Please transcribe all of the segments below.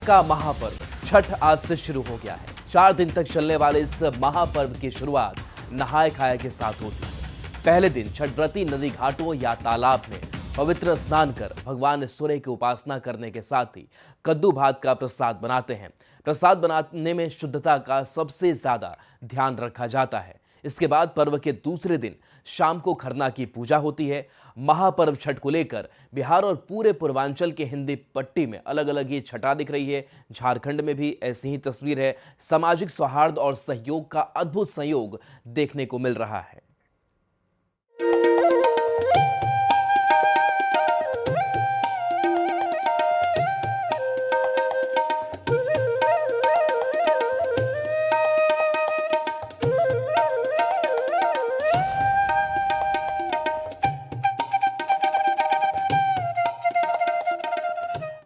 का महापर्व छठ आज से शुरू हो गया है। 4 दिन तक चलने वाले इस महापर्व की शुरुआत नहाय खाए के साथ होती है। पहले दिन छठ व्रती नदी घाटों या तालाब में पवित्र स्नान कर भगवान सूर्य की उपासना करने के साथ ही कद्दू भात का प्रसाद बनाते हैं। प्रसाद बनाने में शुद्धता का सबसे ज्यादा ध्यान रखा जाता है। इसके बाद पर्व के दूसरे दिन शाम को खरना की पूजा होती है। महापर्व छठ को लेकर बिहार और पूरे पूर्वांचल के हिंदी पट्टी में अलग अलग ये छटा दिख रही है। झारखंड में भी ऐसी ही तस्वीर है। सामाजिक सौहार्द और सहयोग का अद्भुत संयोग देखने को मिल रहा है।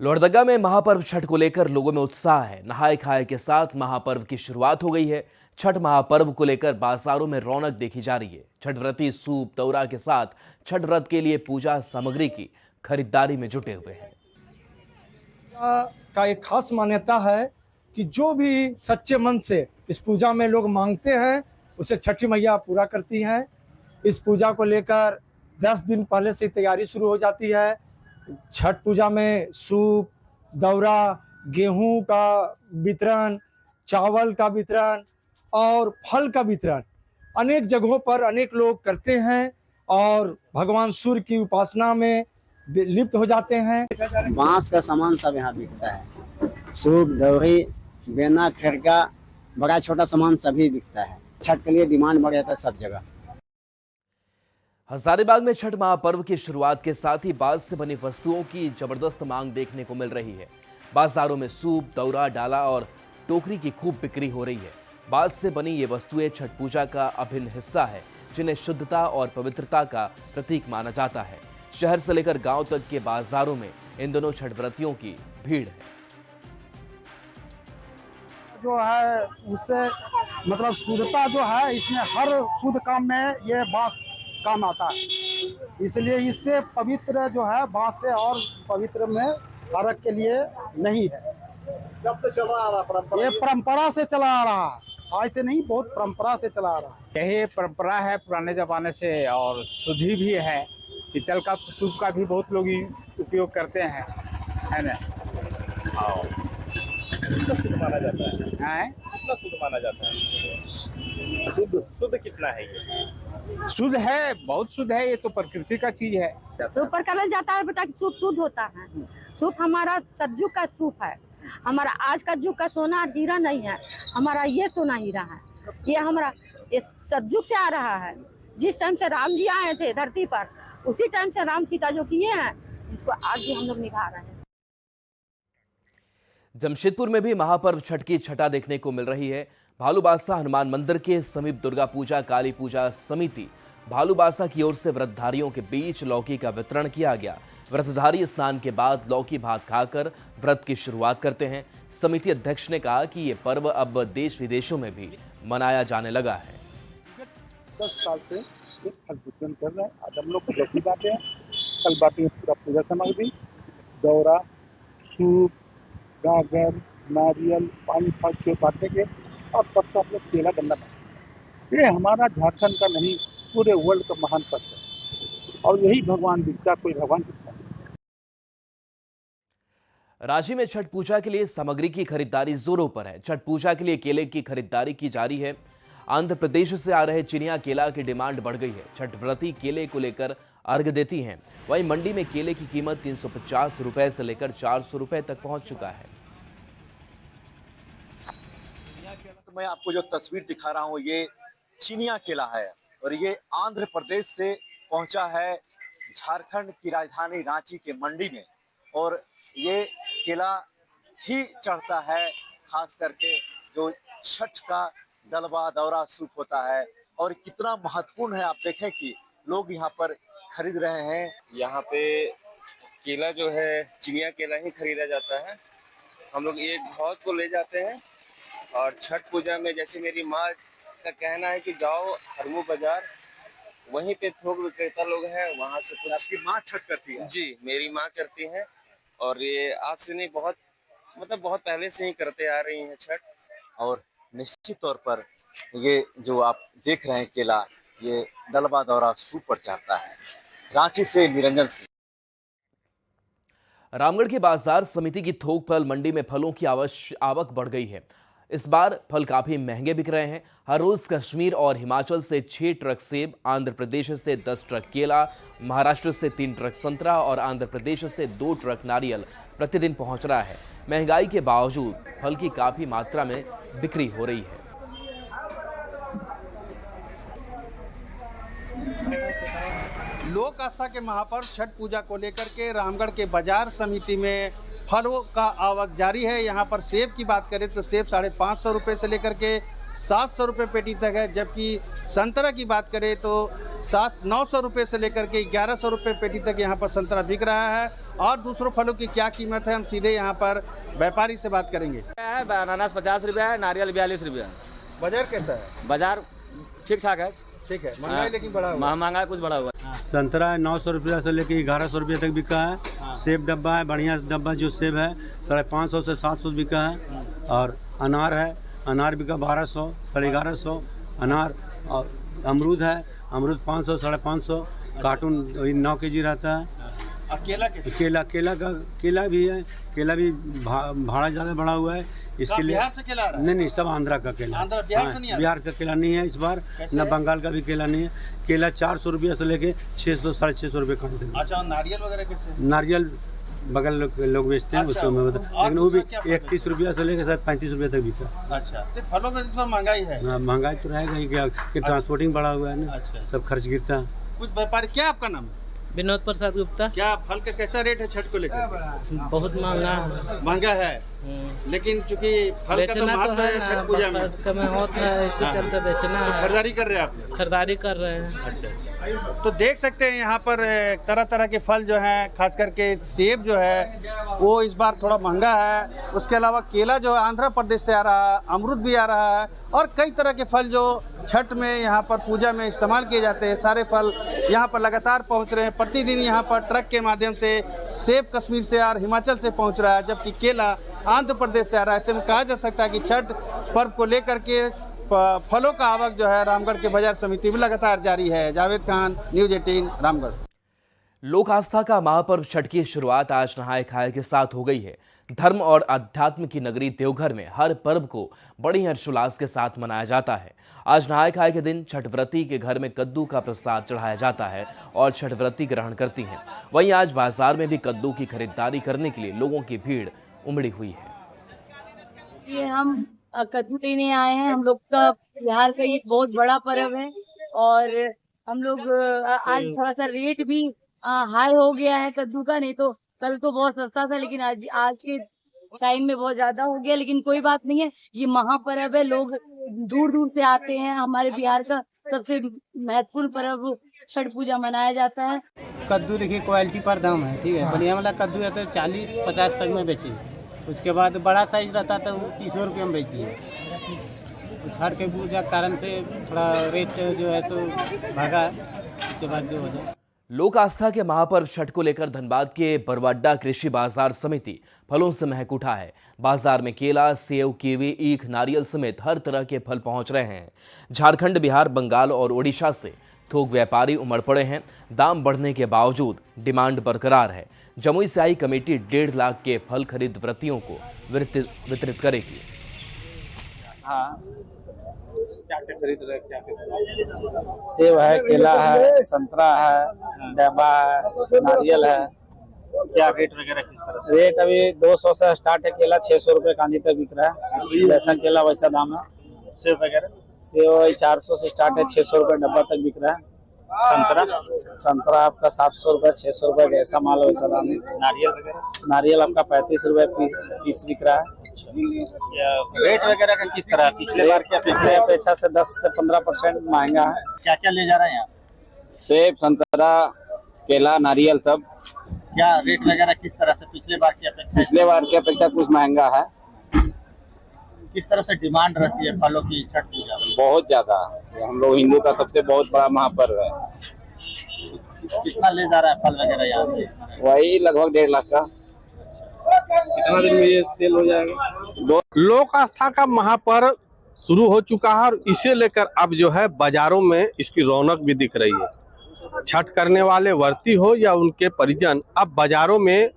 लोहरदगा में महापर्व छठ को लेकर लोगों में उत्साह है। नहाय खाए के साथ महापर्व की शुरुआत हो गई है। छठ महापर्व को लेकर बाजारों में रौनक देखी जा रही है। छठ व्रती सूप दौरा के साथ छठ व्रत के लिए पूजा सामग्री की खरीदारी में जुटे हुए हैं। का एक खास मान्यता है कि जो भी सच्चे मन से इस पूजा में लोग मांगते हैं उसे छठी मैया पूरा करती हैं। इस पूजा को लेकर 10 दिन पहले से तैयारी शुरू हो जाती है। छठ पूजा में सूप दौरा, गेहूं का वितरण, चावल का वितरण और फल का वितरण अनेक जगहों पर अनेक लोग करते हैं और भगवान सूर्य की उपासना में लिप्त हो जाते हैं। बांस का सामान सब यहाँ बिकता है। सूप, दौरी, बेना, खरका, बड़ा छोटा सामान सभी बिकता है। छठ के लिए डिमांड बढ़ जाता है सब जगह। हजारीबाग में छठ महापर्व की शुरुआत के साथ ही बांस से बनी वस्तुओं की जबरदस्त मांग देखने को मिल रही है। बाजारों में सूप, दौरा, डाला और टोकरी की खूब बिक्री हो रही है। बांस से बनी ये वस्तुएं छठ पूजा का अभिन्न हिस्सा है, जिन्हें शुद्धता और पवित्रता का प्रतीक माना जाता है। शहर से लेकर गांव तक के बाजारों में इन दोनों छठ व्रतियों की भीड़ है। जो है उससे मतलब शुद्धता जो है, इसमें हर शुद्ध काम में ये बांस काम आता है, इसलिए इससे पवित्र जो है बांस से और पवित्र में फर्क के लिए नहीं है। कब से चला आ रहा परंपरा? ये परंपरा से चला आ रहा है, ऐसे नहीं, बहुत परंपरा से चला आ रहा है। यही परंपरा है पुराने जमाने से और शुद्धि भी है। पीतल का सूप का भी बहुत लोग उपयोग करते हैं, है ना। कितना शुद्ध माना जाता है? कितना शुद्ध माना जाता है? शुद्ध कितना है ये? शुद्ध है, बहुत शुद्ध है। ये तो प्रकृति का चीज है। सूप पर कहा जाता है बेटा कि सूप शुद्ध होता है। सूप हमारा सतयुग का सूप है। हमारा आज का युग का सोना हीरा नहीं है, हमारा ये सोना हीरा है। ये हमारा इस सतयुग से आ रहा है। जिस टाइम से राम जी आए थे धरती पर, उसी टाइम से राम सीता जो किए हैं, इसको आज भी हम लोग निभा रहे हैं। जमशेदपुर में भी महापर्व छठ की छटा देखने को मिल रही है। भालूबासा हनुमान मंदिर के समीप दुर्गा पूजा काली पूजा समिति भालूबासा की ओर से व्रतधारियों के बीच लौकी का वितरण किया गया। व्रतधारी स्नान के बाद लौकी भात खाकर व्रत की शुरुआत करते हैं। समिति अध्यक्ष ने कहा कि ये पर्व अब देश विदेशों में भी मनाया जाने लगा है। 10 साल से फल वितरण कर रहे हैं। आज हम लोग लौकी बांटे हैं, कल बांटेंगे पूरा पूजा सामग्री, दौरा, सूप, गाजर, नारियल, पानी फल से बांटेंगे और परसों हम लोग केला गन्ना बांटेंगे। ये हमारा झारखंड का नहीं, पूरे वर्ल्ड का महान पर्व है और यही भगवान दिखता, कोई भगवान दिखता है। रांची में छठ पूजा के लिए सामग्री की खरीदारी जोरों पर है। छठ पूजा के लिए केले की खरीदारी की जा रही है। आंध्र प्रदेश से आ रहे चिनिया केला की डिमांड बढ़ गई है। छठ व्रती केले को लेकर अर्घ देती हैं। वहीं मंडी में केले की कीमत 350 रुपए से लेकर 400 रुपए तक पहुंच चुका है। मैं आपको जो तस्वीर दिखा रहा हूँ ये चिनिया केला है और ये आंध्र प्रदेश से पहुंचा है झारखंड की राजधानी रांची के मंडी में। और ये केला ही चढ़ता है खास करके जो छठ का डलवा दौरा सूप होता है। और कितना महत्वपूर्ण है, आप देखें कि लोग यहाँ पर खरीद रहे हैं। यहाँ पे केला जो है चिनिया केला ही खरीदा जाता है। हम लोग एक बहुत को ले जाते हैं और छठ पूजा में जैसे मेरी माँ का कहना है कि जाओ हरमू बाजार, वहीं पे थोक विक्रेता लोग हैं, वहाँ से कुछ। आपकी माँ छठ करती है? जी, मेरी माँ करती हैं और ये आज से नहीं, बहुत मतलब बहुत पहले से ही करते आ रही हैं छठ। और निश्चित तौर पर ये जो आप देख रहे हैं केला, ये डलबा दौरा सूप पर चढ़ता है। रांची से निरंजन सिंह। रामगढ़ की बाजार समिति की थोक फल मंडी में फलों की आवक बढ़ गई है। इस बार फल काफी महंगे बिक रहे हैं। हर रोज कश्मीर और हिमाचल से 6 ट्रक सेब, आंध्र प्रदेश से 10 ट्रक केला, महाराष्ट्र से 3 ट्रक संतरा और आंध्र प्रदेश से 2 ट्रक नारियल प्रतिदिन पहुंच रहा है। महंगाई के बावजूद फल की काफी मात्रा में बिक्री हो रही है। लोक आस्था के महापर्व छठ पूजा को लेकर के रामगढ़ के बाजार समिति में फलों का आवक जारी है। यहाँ पर सेब की बात करें तो सेब 550 रुपये से लेकर के 700 रुपये पेटी तक है, जबकि संतरा की बात करें तो 900 रुपये से लेकर के 1100 रुपये पेटी तक यहाँ पर संतरा बिक रहा है। और दूसरों फलों की क्या कीमत है, हम सीधे यहाँ पर व्यापारी से बात करेंगे। अनानास 50 रुपया है, नारियल 42 रुपया। बाजार कैसा है? बाजार ठीक ठाक है। ठीक है, महंगाई लेकिन बढ़ा हुआ है। महंगाई कुछ बढ़ा हुआ है। संतरा है 900 रुपया से लेकर 1100 रुपये तक बिका है। सेब डब्बा है, बढ़िया डब्बा जो सेब है 550 से 700 बिका है। और अनार है, अनार बिका 1200, 1150 अनार। और अमरूद है, अमरूद 500, 550 कार्टून 9 kg रहता है। केला भी है, केला भी भाड़ा ज़्यादा बढ़ा हुआ है। इसके लिए बिहार से केला आ रहा है? नहीं, सब आंध्रा का केला। बिहार से नहीं आ रहा? बिहार का केला नहीं है इस बार, न बंगाल का भी केला नहीं है। केला 400 रुपया से लेके 600, 650 रुपये का। अच्छा, नारियल वगैरह कैसे? नारियल बगल लोग बेचते हैं। अच्छा, उसको मैं बता, लेकिन वो भी 31 रुपया से लेकर शायद 35 रुपये तक बिका। अच्छा, तो फलों में तो महंगाई है। महंगाई तो रहेगा ही, क्या कि ट्रांसपोर्टिंग बढ़ा हुआ है ना। अच्छा, सब खर्च गिरता है। कुछ व्यापारी, क्या आपका नाम है? विनोद प्रसाद गुप्ता। क्या फल का कैसा रेट है छठ को लेकर? बहुत महंगा है। महंगा है, लेकिन चूंकि फल का तो महत्व है छठ पूजा में, होता है, इसी चलते बेचना तो खरीदारी कर रहे हैं आप? खरीदारी कर रहे हैं। अच्छा, तो देख सकते हैं यहाँ पर तरह तरह के फल जो हैं, खास करके सेब जो है वो इस बार थोड़ा महंगा है। उसके अलावा केला जो है आंध्र प्रदेश से आ रहा है, अमरूद भी आ रहा है, और कई तरह के फल जो छठ में यहाँ पर पूजा में इस्तेमाल किए जाते हैं, सारे फल यहाँ पर लगातार पहुँच रहे हैं। प्रतिदिन यहाँ पर ट्रक के माध्यम से सेब कश्मीर से और हिमाचल से पहुँच रहा है, जबकि केला आंध्र प्रदेश से आ रहा है। ऐसे में कहा जा सकता है कि छठ पर्व को लेकर के फलों का आवक जो है रामगढ़ के बाजार समिति में लगातार जारी है। जावेद खान, न्यूज़ 18 रामगढ़। लोक आस्था का महापर्व छठ की शुरुआत आज नहाय खाए के साथ हो गई है। धर्म और अध्यात्म की नगरी देवघर में हर पर्व को बड़ी हर्षोल्लास के साथ मनाया जाता है। आज नहाय खाए के दिन छठ व्रती के घर में कद्दू का प्रसाद चढ़ाया जाता है और छठ व्रती ग्रहण करती हैं। वहीं आज बाजार में भी कद्दू की खरीदारी करने के लिए लोगों की भीड़ उमड़ी हुई है। ये हम कद्दू लेने आए हैं। हम लोग का बिहार का ये बहुत बड़ा पर्व है और हम लोग आज थोड़ा सा रेट भी हाई हो गया है कद्दू का। नहीं तो कल तो बहुत सस्ता था, लेकिन आज के टाइम में बहुत ज्यादा हो गया। लेकिन कोई बात नहीं है, ये महापर्व है, लोग दूर दूर से आते हैं। हमारे बिहार का सबसे महत्वपूर्ण पर्व छठ पूजा मनाया जाता है। कद्दू देखिए क्वालिटी पर दाम है, ठीक है। बढ़िया वाला कद्दू है तो 40-50 तक में बेची। उसके बाद बड़ा साइज रहता तो 30 रुपये में बेचती है। तो छठ के पूजा कारण से थोड़ा रेट जो है सो भागा, उसके बाद जो हो जाए। लोक आस्था के महापर्व छठ को लेकर धनबाद के बरवाड्डा कृषि बाजार समिति फलों से महक उठा है। बाजार में केला, सेव, कीवी, ईख, नारियल समेत हर तरह के फल पहुंच रहे हैं। झारखंड, बिहार, बंगाल और ओडिशा से थोक व्यापारी उमड़ पड़े हैं। दाम बढ़ने के बावजूद डिमांड बरकरार है। जमुई से आई कमेटी 1.5 लाख के फल खरीद व्रतियों को वितरित करेगी। क्या खरीद रहे, क्या सेब है, केला है, संतरा है, डब्बा है, नारियल है। क्या रेट वगैरह किस तरह? रेट अभी 200 से स्टार्ट है केला, 600 रुपये कांदी तक बिक रहा है। जैसा केला वैसा दाम है। सेब वगैरह? सेब 400 से स्टार्ट है, 600 रुपये डब्बा तक बिक रहा है। संतरा आपका 700 रुपये, 600 रुपये, जैसा माल वैसा दाम है। नारियल वगैरह? नारियल आपका 35 रुपये पीस बिक रहा है। रेट वगैरह का किस तरह? पिछले बार क्या? पिछले अपेक्षा से 10 से 15% महंगा है। क्या क्या ले जा रहे हैं आप? सेब, संतरा, केला, नारियल सब। क्या रेट वगैरह किस तरह से पिछले बार की अपेक्षा? पिछले बार की अपेक्षा कुछ महंगा है। किस तरह से डिमांड रहती है फलों की छठ पूजा? बहुत ज्यादा। हम लोग हिंदू का सबसे बहुत बड़ा महापर्व है। कितना ले जा रहा है फल वगैरह यहाँ पे? वही लगभग 1.5 लाख का। कितना दिन में ये सेल हो जाएगा? लोक आस्था का महापर्व शुरू हो चुका है और इसे लेकर अब जो है बाजारों में इसकी रौनक भी दिख रही है। छठ करने वाले व्रती हो या उनके परिजन अब बाजारों में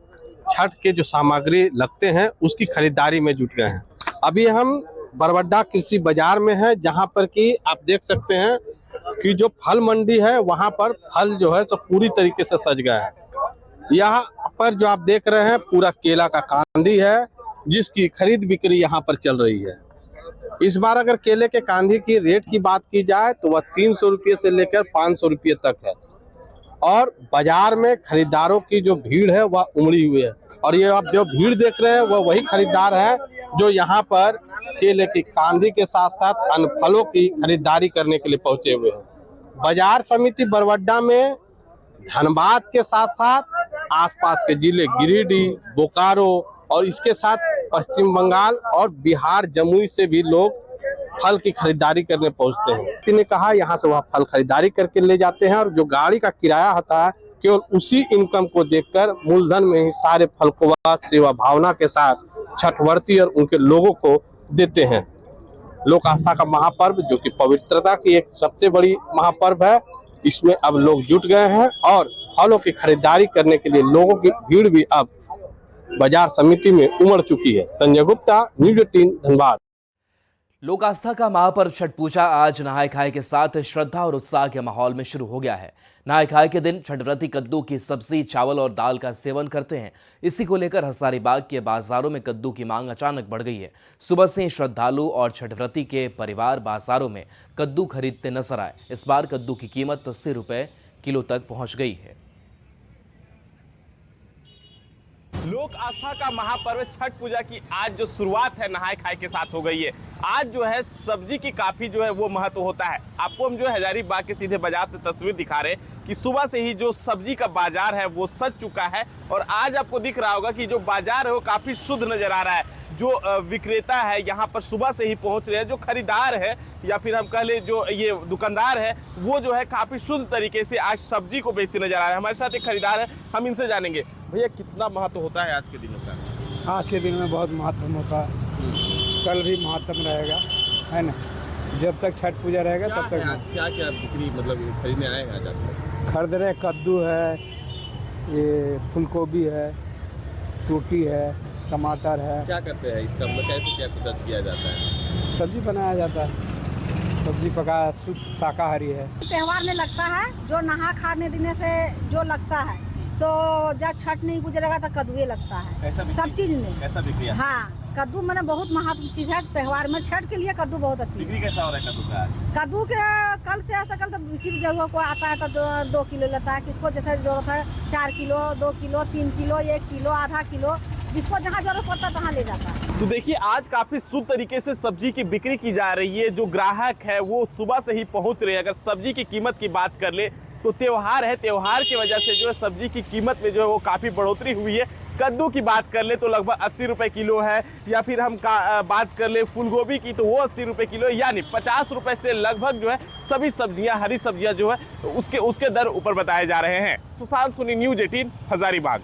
छठ के जो सामग्री लगते हैं उसकी खरीदारी में जुट गए हैं। अभी हम बरबड्डा कृषि बाजार में है, जहां पर कि आप देख सकते हैं कि जो फल मंडी है वहां पर फल जो है सब पूरी तरीके से सज गया है। यहाँ पर जो आप देख रहे हैं पूरा केला का कांदी है, जिसकी खरीद बिक्री यहाँ पर चल रही है। इस बार अगर केले के कांदी की रेट की बात की जाए तो वह 300 रुपये से लेकर 500 रुपये तक है और बाजार में खरीदारों की जो भीड़ है वह उमड़ी हुई है। और ये आप जो भीड़ देख रहे हैं वह वही खरीदार है जो यहाँ पर केले की कांदी के साथ साथ अन्य फलों की खरीदारी करने के लिए पहुंचे हुए हैं। बाजार समिति बरबड्डा में धनबाद के साथ साथ आसपास के जिले गिरिडीह, बोकारो और इसके साथ पश्चिम बंगाल और बिहार, जमुई से भी लोग फल की खरीदारी करने पहुंचते हैं। व्यक्ति ने कहा यहाँ से वह फल खरीदारी करके ले जाते हैं और जो गाड़ी का किराया होता है केवल उसी इनकम को देखकर मूलधन में ही सारे फल को वह सेवा भावना के साथ छठवर्ती और उनके लोगों को देते हैं। लोक आस्था का महापर्व जो कि पवित्रता की एक सबसे बड़ी महापर्व है, इसमें अब लोग जुट गए हैं और फलों की खरीदारी करने के लिए लोगों की भीड़ भी अब बाजार समिति में उमड़ चुकी है। संजय गुप्ता, न्यूज़ 18 धनबाद। लोक आस्था का महापर्व छठ पूजा आज नहाय खाए के साथ श्रद्धा और उत्साह के माहौल में शुरू हो गया है। नहाय खाए के दिन छठव्रती कद्दू की सब्जी, चावल और दाल का सेवन करते हैं। इसी को लेकर हजारीबाग के बाजारों में कद्दू की मांग अचानक बढ़ गई है। सुबह से ही श्रद्धालु और छठव्रती के परिवार बाजारों में कद्दू खरीदते नजर आए। इस बार कद्दू की कीमत 80 रुपये किलो तक पहुंच गई है। लोक आस्था का महापर्व छठ पूजा की आज जो शुरुआत है नहाय खाए के साथ हो गई है। आज जो है सब्जी की काफी जो है वो महत्व होता है। आपको हम जो हजारीबाग के सीधे बाजार से तस्वीर दिखा रहे हैं कि सुबह से ही जो सब्जी का बाजार है वो सज चुका है और आज आपको दिख रहा होगा कि जो बाजार है वो काफी शुद्ध नजर आ रहा है। जो विक्रेता है यहाँ पर सुबह से ही पहुंच रहे हैं, जो खरीदार है या फिर हम कह ले जो ये दुकानदार है वो जो है काफी शुद्ध तरीके से आज सब्जी को बेचते नजर आ रहे हैं। हमारे साथ एक खरीदार है, हम इनसे जानेंगे भैया कितना महत्व होता है आज के दिन का। आज के दिन में बहुत महत्व होता है, कल भी महत्व रहेगा, है ना। जब तक छठ पूजा रहेगा तब तक। क्या क्या बिक्री मतलब खरीदने आए हैं आज? खरीद रहे कद्दू है, ये फूलगोभी है, रोटी है, टमाटर है। क्या करते हैं इसका मतलब कैसे क्या प्रोसेस किया जाता है? सब्जी बनाया जाता है, सब्जी पका शुद्ध शाकाहारी है। त्योहार में लगता है जो नहा खाने देने से जो लगता है, सो जब छठ नहीं गुजरेगा तो कद्दू लगता है सब चीज में। कैसा बिक्री? हाँ, कद्दू मैंने बहुत महत्व चीज है त्योहार में। छठ के लिए कद्दू बहुत अच्छी। बिक्री कैसा हो रहा है कद्दू का? कद्दू के कल से ऐसा कल तो बिक्री जरूर को आता है तो 2 किलो लेता है, किसको जैसे जरूरत है 4 किलो, 2 किलो, 3 किलो, 1 किलो, आधा किलो, जिसको जहाँ जरूरत पड़ता है तहाँ ले जाता है। तो देखिए आज काफी शुद्ध तरीके से सब्जी की बिक्री की जा रही है। जो ग्राहक है वो सुबह से ही पहुंच रहे हैं। अगर सब्जी की कीमत की बात कर ले तो त्योहार है, त्योहार की वजह से जो है सब्जी की कीमत में जो है वो काफी बढ़ोतरी हुई है। कद्दू की बात कर ले तो लगभग 80 रुपए किलो है, या फिर हम बात कर ले फूलगोभी की तो वो 80 रुपए किलो, यानी 50 रुपए से लगभग जो है सभी सब्जियां, हरी सब्जियां जो है उसके दर ऊपर बताए जा रहे हैं। सुशांत सोनी, न्यूज़ 18 हजारीबाग।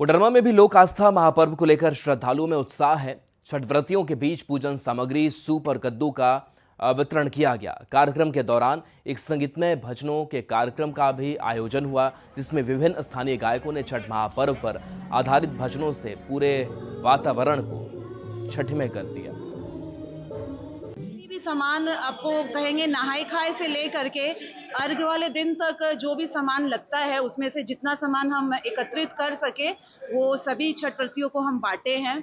कोडरमा में भी लोक आस्था महापर्व को लेकर श्रद्धालुओं में उत्साह है। छठव्रतियों के बीच पूजन सामग्री, सूप और कद्दू का वितरण किया गया। कार्यक्रम के दौरान एक संगीतमय भजनों के कार्यक्रम का भी आयोजन हुआ, जिसमें विभिन्न स्थानीय गायकों ने छठ महापर्व पर आधारित भजनों से पूरे वातावरण को छठमय कर दिया। भी सामान आपको कहेंगे नहाए खाए से लेकर के अर्घ वाले दिन तक जो भी सामान लगता है उसमें से जितना सामान हम एकत्रित कर सके वो सभी छठव्रतियों को हम बांटे हैं।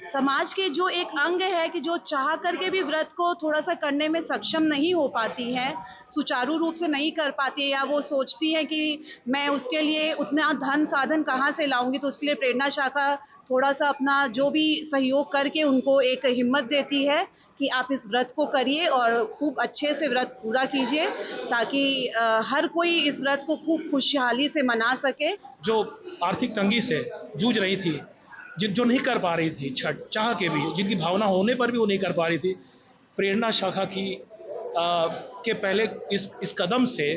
समाज के जो एक अंग है कि जो चाह करके भी व्रत को थोड़ा सा करने में सक्षम नहीं हो पाती हैं, सुचारू रूप से नहीं कर पाती है, या वो सोचती है कि मैं उसके लिए उतना धन साधन कहाँ से लाऊंगी, तो उसके लिए प्रेरणा शाखा थोड़ा सा अपना जो भी सहयोग करके उनको एक हिम्मत देती है कि आप इस व्रत को करिए और खूब अच्छे से व्रत पूरा कीजिए, ताकि हर कोई इस व्रत को खूब खुशहाली से मना सके। जो आर्थिक तंगी से जूझ रही थी, जो नहीं कर पा रही थी छठ चाह के भी, जिनकी भावना होने पर भी वो नहीं कर पा रही थी, प्रेरणा शाखा की के पहले इस कदम से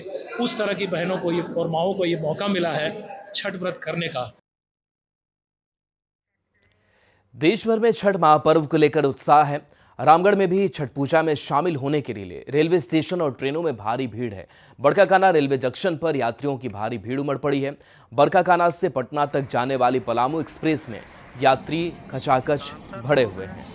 उस तरह की बहनों को और माओं को ये मौका मिला है छठ व्रत करने का। देश भर में छठ महापर्व को लेकर उत्साह है। रामगढ़ में भी छठ पूजा में शामिल होने के लिए रेलवे स्टेशन और ट्रेनों में भारी भीड़ है। बड़काकाना रेलवे जंक्शन पर यात्रियों की भारी भीड़ उमड़ पड़ी है। बड़काकाना से पटना तक जाने वाली पलामू एक्सप्रेस में यात्री खचाखच भरे हुए हैं।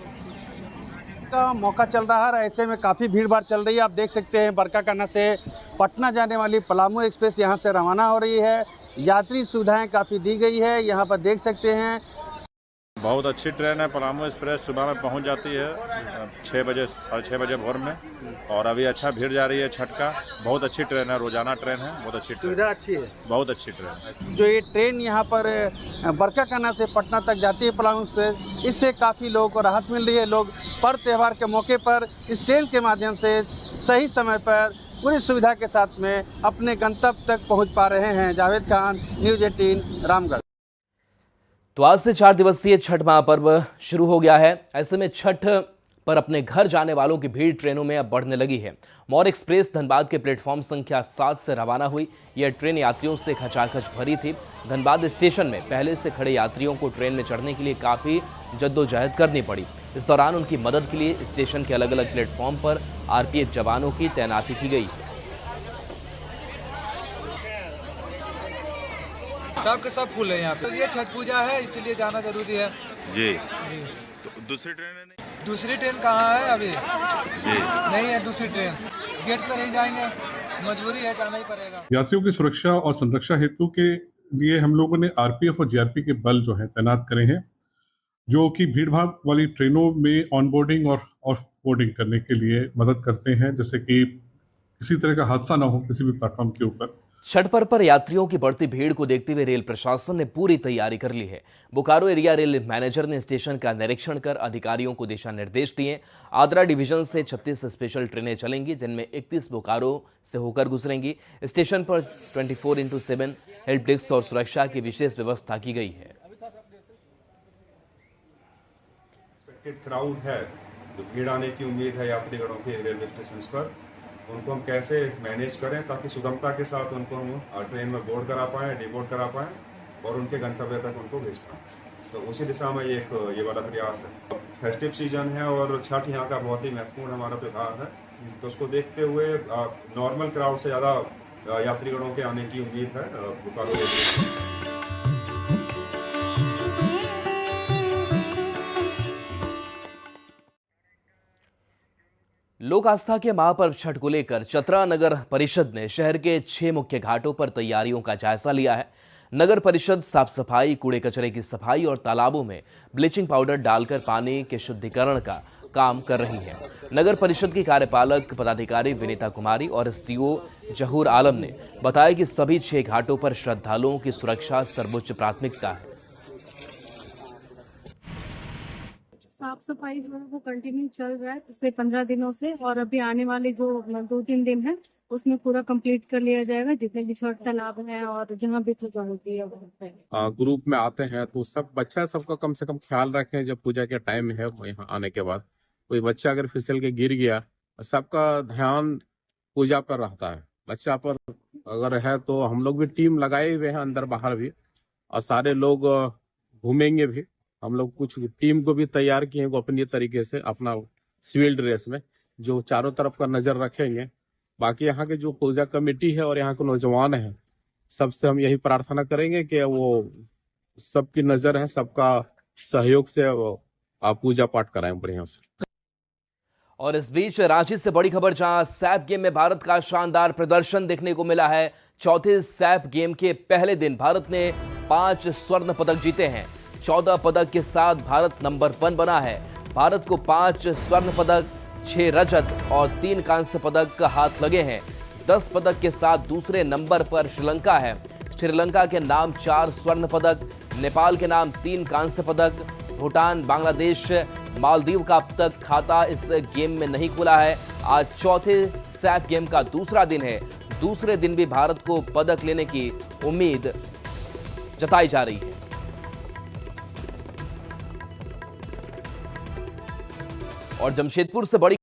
का मौका चल रहा है, ऐसे में काफ़ी भीड़ भाड़ चल रही है। आप देख सकते हैं बड़काकाना से पटना जाने वाली पलामू एक्सप्रेस यहाँ से रवाना हो रही है। यात्री सुविधाएं काफ़ी दी गई है। यहाँ पर देख सकते हैं बहुत अच्छी ट्रेन है। पलामू एक्सप्रेस सुबह में पहुंच जाती है 6 बजे 6:30 बजे भोर में, और अभी अच्छा भीड़ जा रही है छठ का। बहुत अच्छी ट्रेन है, रोजाना ट्रेन है, बहुत अच्छी सुविधा अच्छी है, बहुत अच्छी ट्रेन। जो ये ट्रेन यहाँ पर बड़काकाना से पटना तक जाती है पलामू एक्सप्रेस, इससे काफ़ी लोगों को राहत मिल रही है। लोग पर्व त्यौहार के मौके पर इस ट्रेन के माध्यम से सही समय पर पूरी सुविधा के साथ में अपने गंतव्य तक पहुँच पा रहे हैं। जावेद खान, न्यूज़ 18 रामगढ़। तो आज से 4 दिवसीय छठ महापर्व शुरू हो गया है। ऐसे में छठ पर अपने घर जाने वालों की भीड़ ट्रेनों में अब बढ़ने लगी है। मौर्य एक्सप्रेस धनबाद के प्लेटफॉर्म संख्या 7 से रवाना हुई। यह ट्रेन यात्रियों से खचाखच भरी थी। धनबाद स्टेशन में पहले से खड़े यात्रियों को ट्रेन में चढ़ने के लिए काफ़ी जद्दोजहद करनी पड़ी। इस दौरान उनकी मदद के लिए स्टेशन के अलग अलग प्लेटफॉर्म पर आरपीएफ जवानों की तैनाती की गई। सब के सब फूल है यहाँ पे। तो ये छठ पूजा है, इसीलिए जाना जरूरी है। जी जी। तो दूसरी ट्रेन है? नहीं, दूसरी ट्रेन कहाँ है अभी? जी नहीं है दूसरी ट्रेन। गेट पे नहीं जाएंगे, मजबूरी है, जाना ही पड़ेगा। यात्रियों की सुरक्षा और संरक्षा हेतु के लिए हम लोगों ने आरपीएफ और जीआरपी के बल जो है तैनात करे हैं, जो कि भीड़ भाड़ वाली ट्रेनों में ऑन बोर्डिंग और ऑफ बोर्डिंग करने के लिए मदद करते हैं, जैसे कि किसी तरह का हादसा ना हो किसी भी प्लेटफॉर्म के ऊपर। छठ पर्व पर यात्रियों की बढ़ती भीड़ को देखते हुए रेल प्रशासन ने पूरी तैयारी कर ली है। बोकारो एरिया रेल मैनेजर ने स्टेशन का निरीक्षण कर अधिकारियों को दिशा निर्देश दिए। आद्रा डिवीजन से 36 स्पेशल ट्रेनें चलेंगी, जिनमें 31 बोकारो से होकर गुजरेंगी। स्टेशन पर 24/7 हेल्प डेस्क और सुरक्षा की विशेष व्यवस्था की गई है। क्राउड है, जो भीड़ आने की उम्मीद है यात्रीगणों के रेलवे स्टेशन पर, उनको हम कैसे मैनेज करें ताकि सुगमता के साथ उनको हम ट्रेन में बोर्ड करा पाएँ, डिबोर्ड करा पाएँ और उनके गंतव्य तक उनको भेज पाएँ। तो उसी दिशा में ये वाला प्रयास है। फेस्टिव सीजन है और छठ यहाँ का बहुत ही महत्वपूर्ण हमारा त्यौहार है, तो उसको देखते हुए नॉर्मल क्राउड से ज़्यादा यात्रीगणों के आने की उम्मीद है बोकारो। लोक आस्था के महापर्व छठ को लेकर चतरा नगर परिषद ने शहर के 6 मुख्य घाटों पर तैयारियों का जायजा लिया है। नगर परिषद साफ सफाई, कूड़े कचरे की सफाई और तालाबों में ब्लीचिंग पाउडर डालकर पानी के शुद्धिकरण का काम कर रही है। नगर परिषद की कार्यपालक पदाधिकारी विनीता कुमारी और एसडीओ जहूर आलम ने बताया कि सभी 6 घाटों पर श्रद्धालुओं की सुरक्षा सर्वोच्च प्राथमिकता है। साफ सफाई जो है वो कंटिन्यू चल रहा है पिछले 15 दिनों से, और अभी आने वाले जो 2-3 दिन है उसमें पूरा कंप्लीट कर लिया जाएगा, जितने भी छोटे तालाब हैं और जहाँ भी पूजा होती है वहाँ पे। ग्रुप में आते हैं तो सब बच्चा सबका कम से कम ख्याल रखें। जब पूजा के टाइम है यहाँ आने के बाद कोई बच्चा अगर फिसल के गिर गया, सबका ध्यान पूजा पर रहता है। बच्चा पर अगर है तो हम लोग भी टीम लगाए हुए हैं अंदर बाहर भी, और सारे लोग घूमेंगे भी। हम लोग कुछ टीम को भी तैयार किए हैं गोपनीय तरीके से अपना सिविल ड्रेस में, जो चारों तरफ का नजर रखेंगे। बाकी यहाँ के जो पूजा कमेटी है और यहाँ के नौजवान हैं, सबसे हम यही प्रार्थना करेंगे कि वो सबकी नजर है, सबका सहयोग से आप पूजा पाठ कराएं बढ़िया से। और इस बीच रांची से बड़ी खबर, जहां सैफ गेम में भारत का शानदार प्रदर्शन देखने को मिला है। चौथे सैफ गेम के पहले दिन भारत ने 5 स्वर्ण पदक जीते हैं। 14 पदक के साथ भारत नंबर 1 बना है। भारत को 5 स्वर्ण पदक, 6 रजत और 3 कांस्य पदक हाथ लगे हैं। 10 पदक के साथ दूसरे नंबर पर श्रीलंका है। श्रीलंका के नाम 4 स्वर्ण पदक, नेपाल के नाम 3 कांस्य पदक, भूटान, बांग्लादेश, मालदीव का अब तक खाता इस गेम में नहीं खुला है। आज चौथे सैफ गेम का दूसरा दिन है। दूसरे दिन भी भारत को पदक लेने की उम्मीद जताई जा रही है। और जमशेदपुर से बड़ी